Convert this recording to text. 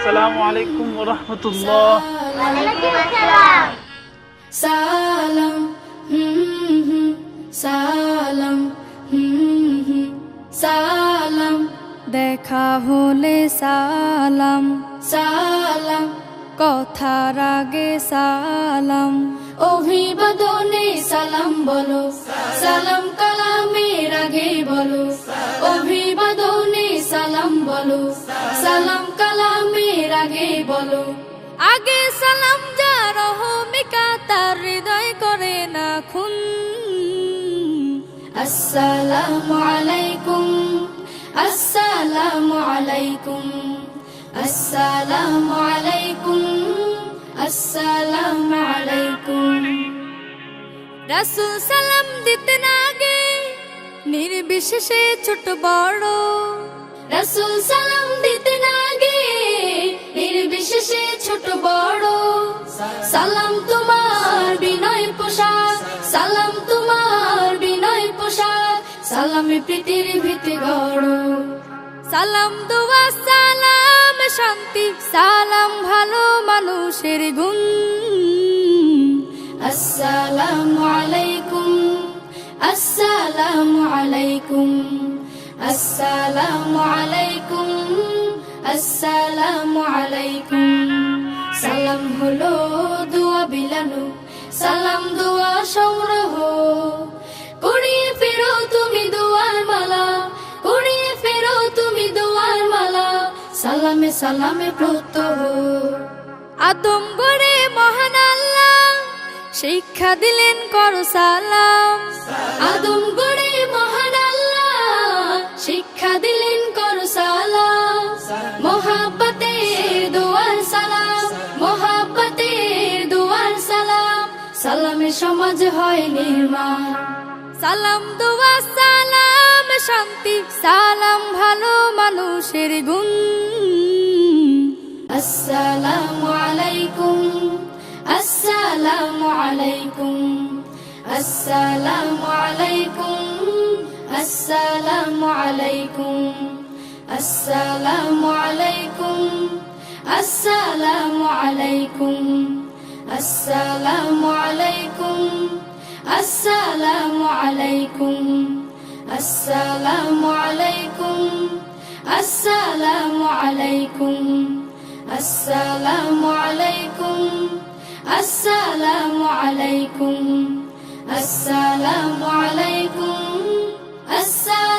আসসালামু আলাইকুম ওয়া রাহমাতুল্লাহ। ওয়ালাইকুম আসসালাম। সালাম সালাম সালাম, দেখা হলে সালাম সালাম, কথার আগে সালাম, অভিবাদনে সালাম বলো, সালাম কালামের আগে বলো, অভিবাদনে সালাম বলো, সালাম কালামের আগে বলো। আগে সালাম যার রহমিকা তার হৃদয় করে না খুন। আসসালামু আলাইকুম আসসালামু আলাইকুম আসসালামু আলাইকুম আসসালামু আলাইকুম। রাসূল সালাম দিতেন আগে নির্বিশেষে ছোট বড়, রাসূল সালাম দিতেন আগে নির্বিশেষে ছোট বড়। সালাম তোমার বিনয় পোশাক, সালাম তোমার বিনয় পোশাক, সালামে প্রীতির ভিতে গড়। সালাম দোয়া সালাম শান্তি, সালাম ভালো মানুষের গুণ। আসসালামু আলাইকুম আসসালামু আলাইকুম আসসালামু আলাইকুম আসসালামু আলাইকুম। সালাম হলো দোয়া বিলানো, সালাম দোয়া সংগ্রহ, কুড়িয়ে ফেরো তুমি দোয়ার মালা, কুড়িয়ে ফেরো তুমি দোয়ার মালা, সালামে সালামে প্রত্যহ। আদম গড়ে মহান আল্লাহ শিক্ষা দিলেন করো সালাম, আদম গড়ে মহান আল্লাহ শিক্ষা দিলেন করো সালাম। মোহাব্বতের দোয়ার সালাম, মোহাব্বতের দোয়ার সালাম, সালামে সমাজ হয় নির্মাণ। সালাম দোয়া সালাম শান্তি, সালাম ভালো মানুষের গুণ। আসসালামু আলাইকুম আসসালামু আলাইকুম আসসালামু আলাইকুম আসসালামু আলাইকুম আসসালামু আলাইকুম আসসালামু আলাইকুম আসসালামু আলাইকুম আসসালামু আলাইকুম আসসালামু আলাইকুম আসসালামু আলাইকুম আসসালামু আলাইকুম আসসালামু আলাইকুম আসসালামু আলাইকুম আসসালামু